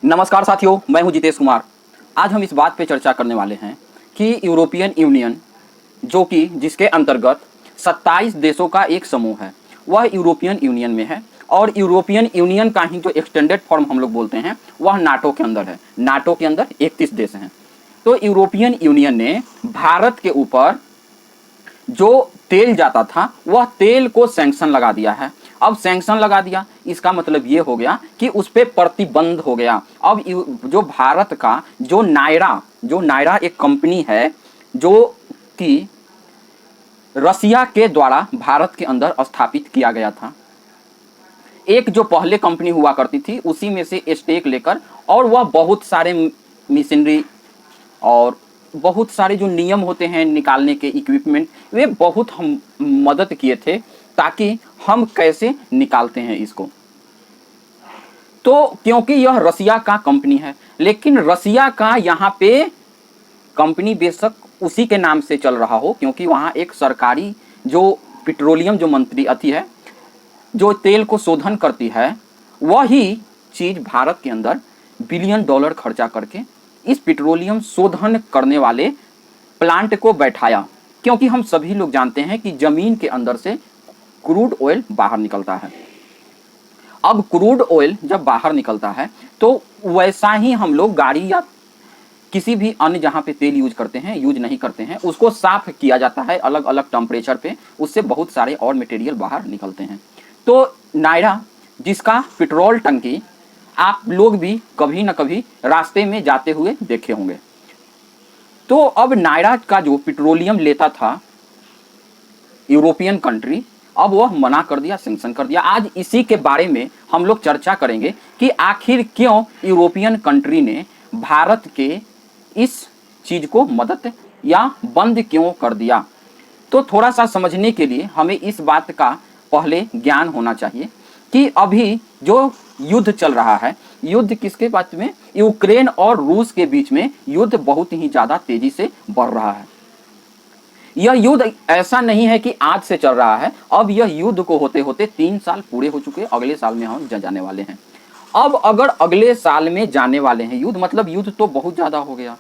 नमस्कार साथियों, मैं हूं जितेश कुमार। आज हम इस बात पे चर्चा करने वाले हैं कि यूरोपियन यूनियन, जो कि जिसके अंतर्गत 27 देशों का एक समूह है, वह यूरोपियन यूनियन में है। और यूरोपियन यूनियन का ही जो एक्सटेंडेड फॉर्म हम लोग बोलते हैं वह नाटो के अंदर है। नाटो के अंदर 31 देश हैं। तो यूरोपियन यूनियन ने भारत के ऊपर जो तेल जाता था वह तेल को सैंक्शन लगा दिया है। अब सैंक्शन लगा दिया, इसका मतलब ये हो गया कि उस पर प्रतिबंध हो गया। अब जो भारत का जो नायरा एक कंपनी है जो कि रसिया के द्वारा भारत के अंदर स्थापित किया गया था। एक जो पहले कंपनी हुआ करती थी उसी में से स्टेक लेकर, और वह बहुत सारे मिशनरी और बहुत सारे जो नियम होते हैं निकालने के इक्विपमेंट, वे बहुत हम मदद किए थे ताकि हम कैसे निकालते हैं इसको। तो क्योंकि यह रसिया का कंपनी है, लेकिन रसिया का यहाँ पे कंपनी बेशक उसी के नाम से चल रहा हो, क्योंकि वहाँ एक सरकारी जो पेट्रोलियम जो मंत्री आती है जो तेल को शोधन करती है, वही चीज़ भारत के अंदर बिलियन डॉलर खर्चा करके इस पेट्रोलियम शोधन करने वाले प्लांट को बैठाया। क्योंकि हम सभी लोग जानते हैं कि ज़मीन के अंदर से क्रूड ऑयल बाहर निकलता है। अब क्रूड ऑयल जब बाहर निकलता है तो वैसा ही हम लोग गाड़ी या किसी भी अन्य जहाँ पे तेल यूज नहीं करते हैं, उसको साफ किया जाता है अलग अलग टेम्परेचर पे, उससे बहुत सारे और मटेरियल बाहर निकलते हैं। तो नायरा, जिसका पेट्रोल टंकी आप लोग भी कभी ना कभी रास्ते में जाते हुए देखे होंगे, तो अब नायरा का जो पेट्रोलियम लेता था यूरोपियन कंट्री, अब वह मना कर दिया, सैंक्शन कर दिया। आज इसी के बारे में हम लोग चर्चा करेंगे कि आखिर क्यों यूरोपियन कंट्री ने भारत के इस चीज़ को मदद या बंद क्यों कर दिया। तो थोड़ा सा समझने के लिए हमें इस बात का पहले ज्ञान होना चाहिए कि अभी जो युद्ध चल रहा है, युद्ध किसके बात में? यूक्रेन और रूस के बीच में युद्ध बहुत ही ज़्यादा तेजी से बढ़ रहा है। यह युद्ध ऐसा नहीं है कि आज से चल रहा है, अब यह युद्ध को होते होते 3 साल पूरे हो चुके हैं। अगले साल में हम जाने वाले हैं। अब अगर अगले साल में जाने वाले हैं युद्ध, मतलब युद्ध तो बहुत ज़्यादा हो गया।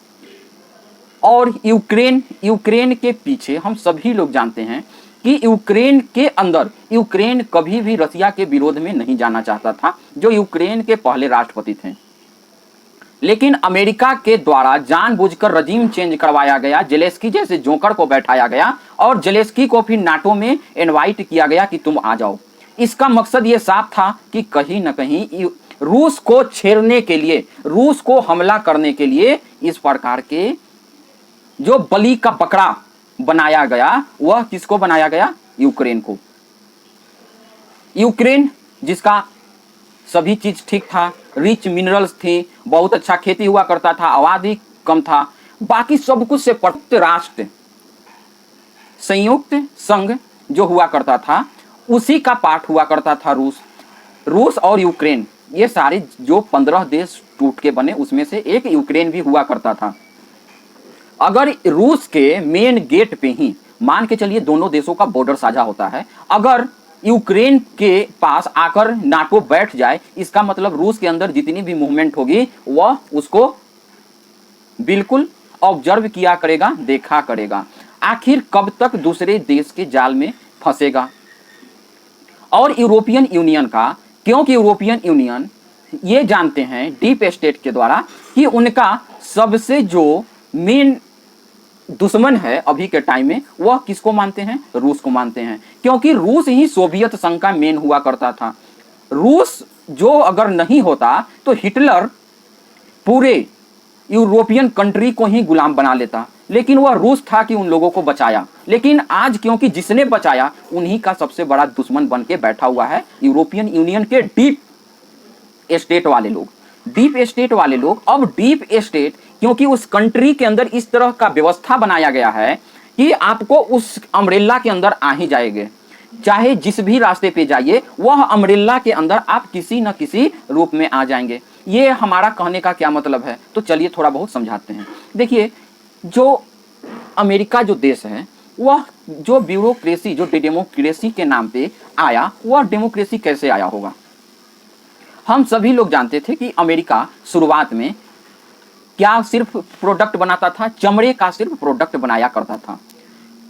और यूक्रेन के पीछे हम सभी लोग जानते हैं कि यूक्रेन के अंदर, यूक्रेन कभी भी रसिया के विरोध में नहीं जाना चाहता था, जो यूक्रेन के पहले राष्ट्रपति थे। लेकिन अमेरिका के द्वारा जानबूझकर रजीम चेंज करवाया गया, जेलेस्की जैसे जोकर को बैठाया गया और जेलेस्की को फिर नाटो में इनवाइट किया गया कि तुम आ जाओ। इसका मकसद ये साफ था कि कहीं ना कहीं रूस को छेड़ने के लिए, रूस को हमला करने के लिए इस प्रकार के जो बलि का बकरा बनाया गया, वह किसको बनाया गया? यूक्रेन को। यूक्रेन जिसका सभी चीज ठीक था, रिच मिनरल्स थी, बहुत अच्छा खेती हुआ करता था, आबादी कम था, बाकी सब कुछ से प्रयुक्त राष्ट्र, संयुक्त संघ जो हुआ करता था, उसी का पार्ट हुआ करता था रूस और यूक्रेन। ये सारे जो 15 देश टूट के बने, उसमें से एक यूक्रेन भी हुआ करता था। अगर रूस के मेन गेट पे ही मान के चलिए दोनों देशों का बॉर्डर साझा होता है, अगर यूक्रेन के पास आकर नाटो बैठ जाए, इसका मतलब रूस के अंदर जितनी भी मूवमेंट होगी वह उसको बिल्कुल ऑब्जर्व किया करेगा, देखा करेगा। आखिर कब तक दूसरे देश के जाल में फंसेगा। और यूरोपियन यूनियन का, क्योंकि यूरोपियन यूनियन ये जानते हैं डीप स्टेट के द्वारा कि उनका सबसे जो मेन दुश्मन है अभी के टाइम में, वह किसको मानते हैं? रूस को मानते हैं। क्योंकि रूस ही सोवियत संघ का मेन हुआ करता था। रूस जो अगर नहीं होता तो हिटलर पूरे यूरोपियन कंट्री को ही गुलाम बना लेता, लेकिन वह रूस था कि उन लोगों को बचाया। लेकिन आज क्योंकि जिसने बचाया उन्हीं का सबसे बड़ा दुश्मन बन के बैठा हुआ है यूरोपियन यूनियन के डीप स्टेट वाले लोग। डीप स्टेट वाले लोग, अब डीप स्टेट क्योंकि उस कंट्री के अंदर इस तरह का व्यवस्था बनाया गया है कि आपको उस अम्ब्रेला के अंदर आ ही जाएंगे, चाहे जिस भी रास्ते पे जाइए वह अम्ब्रेला के अंदर आप किसी न किसी रूप में आ जाएंगे। ये हमारा कहने का क्या मतलब है, तो चलिए थोड़ा बहुत समझाते हैं। देखिए, जो अमेरिका जो देश है, वह जो डेमोक्रेसी के नाम पे आया, वह डेमोक्रेसी कैसे आया होगा? हम सभी लोग जानते थे कि अमेरिका शुरुआत में क्या सिर्फ प्रोडक्ट बनाता था, चमड़े का सिर्फ प्रोडक्ट बनाया करता था।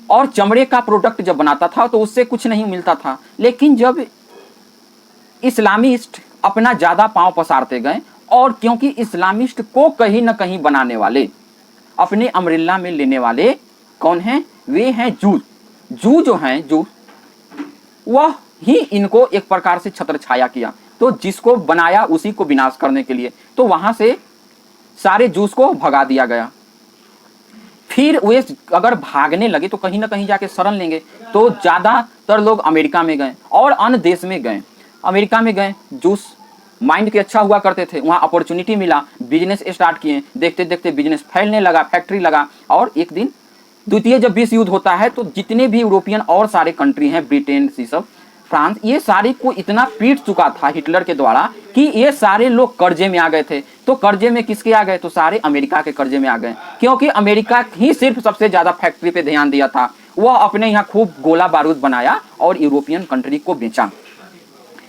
और चमड़े का प्रोडक्ट जब बनाता था तो उससे कुछ नहीं मिलता था। लेकिन जब इस्लामिस्ट अपना ज़्यादा पांव पसारते गए, और क्योंकि इस्लामिस्ट को कहीं ना कहीं बनाने वाले, अपने अम्ब्रेला में लेने वाले कौन हैं? वे हैं जू। जू जो हैं, जू वह ही इनको एक प्रकार से छत्र छाया किया। तो जिसको बनाया उसी को विनाश करने के लिए, तो वहां से सारे जूस को भगा दिया गया। फिर वे अगर भागने लगे तो कहीं ना कहीं जाके शरण लेंगे, तो ज़्यादातर लोग अमेरिका में गए और अन्य देश में गए। अमेरिका में गए, जूस माइंड के अच्छा हुआ करते थे, वहाँ अपॉर्चुनिटी मिला, बिजनेस स्टार्ट किए। देखते देखते बिजनेस फैलने लगा, फैक्ट्री लगा। और एक दिन द्वितीय जब विश्व युद्ध होता है तो जितने भी यूरोपियन और सारे कंट्री हैं, ब्रिटेन, ये सब, फ्रांस, ये सारे को इतना पीट चुका था हिटलर के द्वारा कि ये सारे लोग कर्जे में आ गए थे। तो कर्जे में किसके आ गए? तो सारे अमेरिका के कर्जे में आ गए, क्योंकि अमेरिका ही सिर्फ सबसे ज़्यादा फैक्ट्री पे ध्यान दिया था। वह अपने यहाँ खूब गोला बारूद बनाया और यूरोपियन कंट्री को बेचा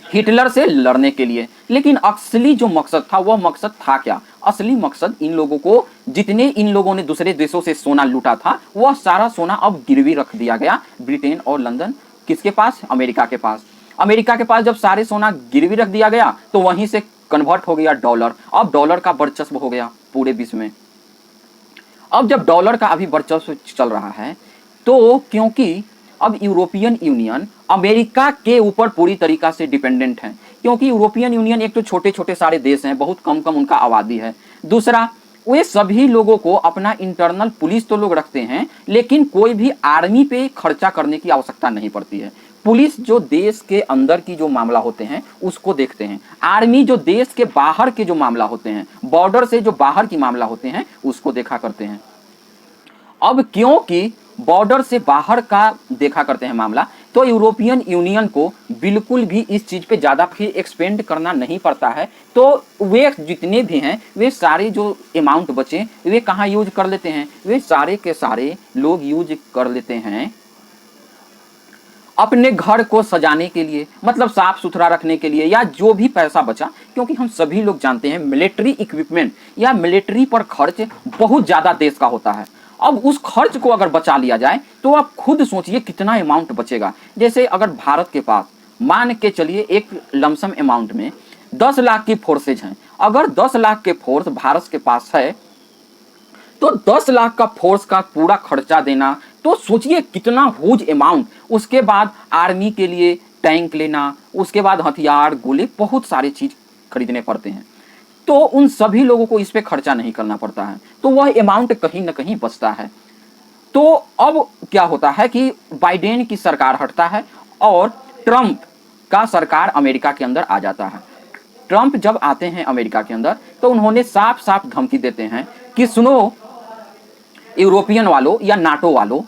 हिटलर से लड़ने के लिए। लेकिन असली जो मकसद था, वह मकसद था क्या? असली मकसद इन लोगों को, जितने इन लोगों ने दूसरे देशों से सोना लूटा था, वह सारा सोना अब गिरवी रख दिया गया ब्रिटेन और लंदन। किसके पास? अमेरिका के पास। अमेरिका के पास जब सारे सोना गिरवी रख दिया गया तो वहीं से कन्वर्ट हो गया डॉलर। अब डॉलर का वर्चस्व हो गया पूरे विश्व में। अब जब डॉलर का अभी वर्चस्व चल रहा है, तो क्योंकि अब यूरोपियन यूनियन अमेरिका के ऊपर पूरी तरीका से डिपेंडेंट है, क्योंकि यूरोपियन यूनियन एक तो छोटे छोटे सारे देश हैं, बहुत कम कम उनका आबादी है। दूसरा, वे सभी लोगों को अपना इंटरनल पुलिस तो लोग रखते हैं, लेकिन कोई भी आर्मी पे खर्चा करने की आवश्यकता नहीं पड़ती है। पुलिस जो देश के अंदर की जो मामला होते हैं उसको देखते हैं, आर्मी जो देश के बाहर के जो मामला होते हैं, बॉर्डर से जो बाहर की मामला होते हैं उसको देखा करते हैं। अब क्योंकि बॉर्डर से बाहर का देखा करते हैं मामला, तो यूरोपियन यूनियन को बिल्कुल भी इस चीज़ पे ज़्यादा फिर एक्सपेंड करना नहीं पड़ता है। तो वे जितने भी हैं, वे सारे जो अमाउंट बचे वे कहाँ यूज कर लेते हैं? वे सारे के सारे लोग यूज कर लेते हैं अपने घर को सजाने के लिए, मतलब साफ सुथरा रखने के लिए, या जो भी पैसा बचा। क्योंकि हम सभी लोग जानते हैं मिलिट्री इक्विपमेंट या मिलिट्री पर खर्च बहुत ज़्यादा देश का होता है। अब उस खर्च को अगर बचा लिया जाए तो आप खुद सोचिए कितना अमाउंट बचेगा। जैसे अगर भारत के पास मान के चलिए एक लमसम अमाउंट में 10 लाख की फोर्सेज हैं, अगर 10 लाख के फोर्स भारत के पास है तो 10 लाख का फोर्स का पूरा खर्चा देना, तो सोचिए कितना ह्यूज अमाउंट। उसके बाद आर्मी के लिए टैंक लेना, उसके बाद हथियार, गोले, बहुत सारी चीज खरीदने पड़ते हैं। तो उन सभी लोगों को इस पे खर्चा नहीं करना पड़ता है, तो वह अमाउंट कहीं ना कहीं बचता है। तो अब क्या होता है कि बाइडेन की सरकार हटता है और ट्रंप का सरकार अमेरिका के अंदर आ जाता है। ट्रंप जब आते हैं अमेरिका के अंदर तो उन्होंने साफ साफ धमकी देते हैं कि सुनो यूरोपियन वालों या नाटो वालों,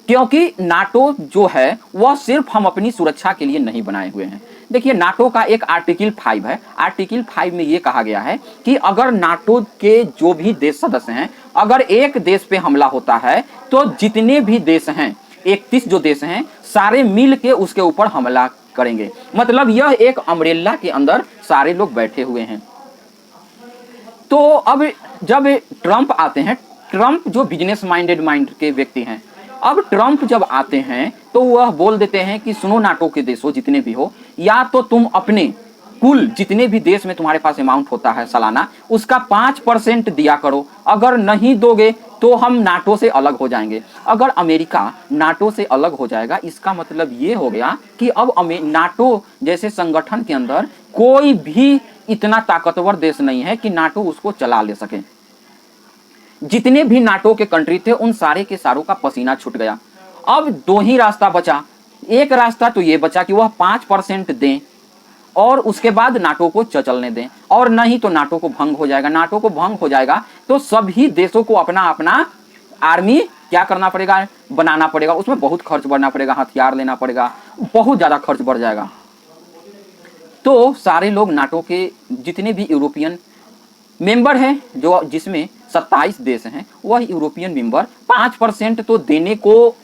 क्योंकि नाटो जो है वह सिर्फ हम अपनी सुरक्षा के लिए नहीं बनाए हुए हैं। देखिए, नाटो का एक आर्टिकल 5 है। आर्टिकल 5 में ये कहा गया है कि अगर नाटो के जो भी देश सदस्य हैं, अगर एक देश पे हमला होता है तो जितने भी देश हैं, 31 जो देश हैं, सारे मिल के उसके ऊपर हमला करेंगे। मतलब यह एक अम्ब्रेला के अंदर सारे लोग बैठे हुए हैं। तो अब जब ट्रंप आते हैं, ट्रंप जो बिजनेस माइंड के व्यक्ति हैं, अब ट्रंप जब आते हैं तो वह बोल देते हैं कि सुनो नाटो के देशों जितने भी हो, या तो तुम अपने कुल जितने भी देश में तुम्हारे पास अमाउंट होता है सालाना, उसका 5% दिया करो। अगर नहीं दोगे तो हम नाटो से अलग हो जाएंगे। अगर अमेरिका नाटो से अलग हो जाएगा, इसका मतलब ये हो गया कि अब नाटो जैसे संगठन के अंदर कोई भी इतना ताकतवर देश नहीं है कि नाटो उसको चला ले सके। जितने भी नाटो के कंट्री थे उन सारे के सारों का पसीना छूट गया। अब दो ही रास्ता बचा। एक रास्ता तो ये बचा कि वह 5% दें और उसके बाद नाटो को चलने दें, और नहीं तो नाटो को भंग हो जाएगा। नाटो को भंग हो जाएगा तो सभी देशों को अपना अपना आर्मी क्या करना पड़ेगा? बनाना पड़ेगा। उसमें बहुत खर्च बढ़ना पड़ेगा, हथियार लेना पड़ेगा, बहुत ज़्यादा खर्च बढ़ जाएगा। तो सारे लोग नाटो के जितने भी यूरोपियन मेंबर हैं, जो जिसमें 27 देश हैं, वह यूरोपियन मेंबर 5% तो देने को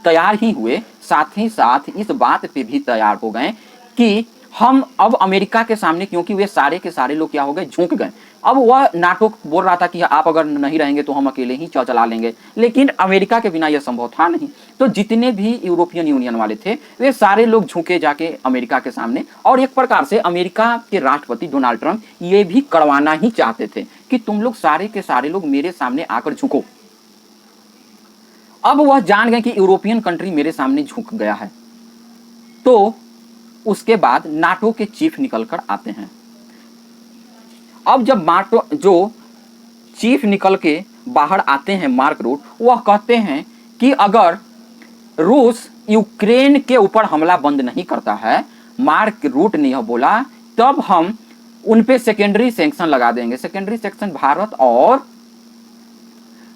तैयार ही हुए, साथ ही साथ इस बात पे भी तैयार हो गए कि हम अब अमेरिका के सामने, क्योंकि वे सारे के सारे लोग क्या हो गए, झुक गए। अब वह नाटो बोल रहा था कि आप अगर नहीं रहेंगे तो हम अकेले ही चला लेंगे, लेकिन अमेरिका के बिना यह संभव था नहीं। तो जितने भी यूरोपियन यूनियन वाले थे वे सारे लोग झुके जाके अमेरिका के सामने, और एक प्रकार से अमेरिका के राष्ट्रपति डोनाल्ड ट्रंप ये भी करवाना ही चाहते थे कि तुम लोग सारे के सारे लोग मेरे सामने आकर झुको। अब वह जान गए कि यूरोपियन कंट्री मेरे सामने झुक गया है। तो उसके बाद नाटो के चीफ निकलकर आते हैं। अब जब नाटो जो चीफ निकल के बाहर आते हैं, मार्क रूट, वह कहते हैं कि अगर रूस यूक्रेन के ऊपर हमला बंद नहीं करता है, मार्क रूट ने यह बोला, तब हम उन पे सेकेंडरी सैंक्शन लगा देंगे। सेकेंडरी सैंक्शन भारत और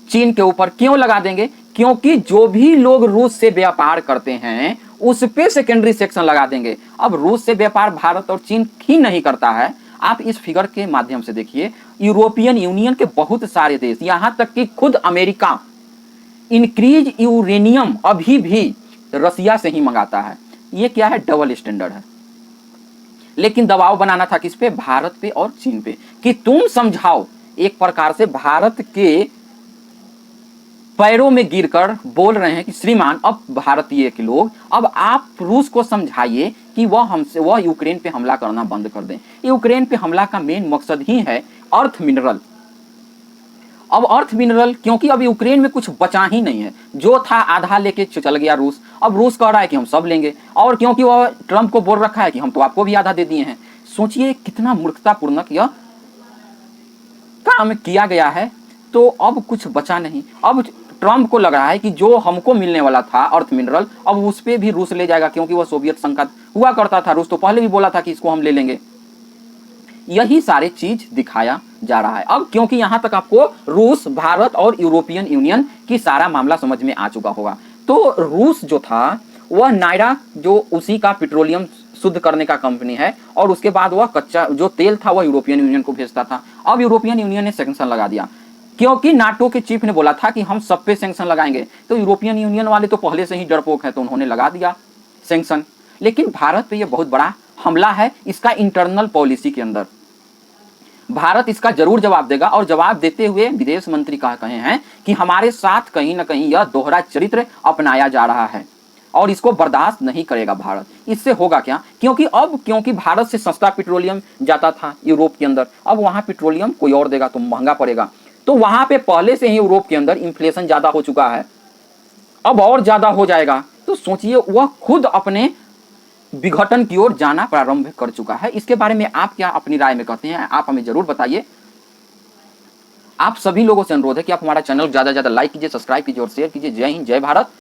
चीन के ऊपर क्यों लगा देंगे? क्योंकि जो भी लोग रूस से व्यापार करते हैं उस पे सेकेंडरी सैंक्शन लगा देंगे। अब रूस से व्यापार भारत और चीन ही नहीं करता है। आप इस फिगर के माध्यम से देखिए, यूरोपियन यूनियन के बहुत सारे देश, यहां तक कि खुद अमेरिका इंक्रीज यूरेनियम अभी भी रसिया से ही मंगाता है। ये क्या है? डबल स्टैंडर्ड है। लेकिन दबाव बनाना था किस पे? भारत पे और चीन पे, कि तुम समझाओ। एक प्रकार से भारत के पैरों में गिरकर बोल रहे हैं कि श्रीमान, अब भारतीय के लोग, अब आप रूस को समझाइए कि वह यूक्रेन पे हमला करना बंद कर दें। यूक्रेन पे हमला का मेन मकसद ही है अर्थ मिनरल। अब अर्थ मिनरल, क्योंकि अब यूक्रेन में कुछ बचा ही नहीं है, जो था आधा लेके चल गया रूस। अब रूस कह रहा है कि हम सब लेंगे, और क्योंकि वह ट्रंप को बोल रखा है कि हम तो आपको भी आधा दे दिए हैं। सोचिए कितना मूर्खतापूर्ण यह काम किया गया है। तो अब कुछ बचा नहीं। अब ट्रंप को लग रहा है कि जो हमको मिलने वाला था अर्थ मिनरल, अब उस पे भी रूस ले जाएगा, क्योंकि वह सोवियत संघ का हुआ करता था। रूस तो पहले भी बोला था कि इसको हम ले लेंगे। यही सारे चीज दिखाया जा रहा है। अब क्योंकि यहां तक आपको रूस, भारत और यूरोपियन यूनियन की सारा मामला समझ में आ चुका होगा। तो रूस जो था वह नायरा, जो उसी का पेट्रोलियम शुद्ध करने का कंपनी है, और उसके बाद वह कच्चा जो तेल था वह यूरोपियन यूनियन को भेजता था। अब यूरोपियन यूनियन ने सैंक्शन लगा दिया, क्योंकि नाटो के चीफ ने बोला था कि हम सब पे सैंक्शन लगाएंगे। तो यूरोपियन यूनियन वाले तो पहले से ही डरपोक है, तो उन्होंने लगा दिया सैंक्शन। लेकिन भारत पे यह बहुत बड़ा हमला है इसका इंटरनल पॉलिसी के अंदर। भारत इसका जरूर जवाब देगा, और जवाब देते हुए विदेश मंत्री कहे हैं कि हमारे साथ कहीं ना कहीं यह दोहरा चरित्र अपनाया जा रहा है, और इसको बर्दाश्त नहीं करेगा भारत। इससे होगा क्या? क्योंकि भारत से सस्ता पेट्रोलियम जाता था यूरोप के अंदर, अब वहां पेट्रोलियम कोई और देगा तो महंगा पड़ेगा। तो वहां पे पहले से ही यूरोप के अंदर इन्फ्लेशन ज्यादा हो चुका है, अब और ज्यादा हो जाएगा। तो सोचिए, वह खुद अपने विघटन की ओर जाना प्रारंभ कर चुका है। इसके बारे में आप क्या अपनी राय में कहते हैं? आप हमें जरूर बताइए। आप सभी लोगों से अनुरोध है कि आप हमारा चैनल ज्यादा से ज्यादा लाइक कीजिए, सब्सक्राइब कीजिए और शेयर कीजिए। जय हिंद, जय भारत।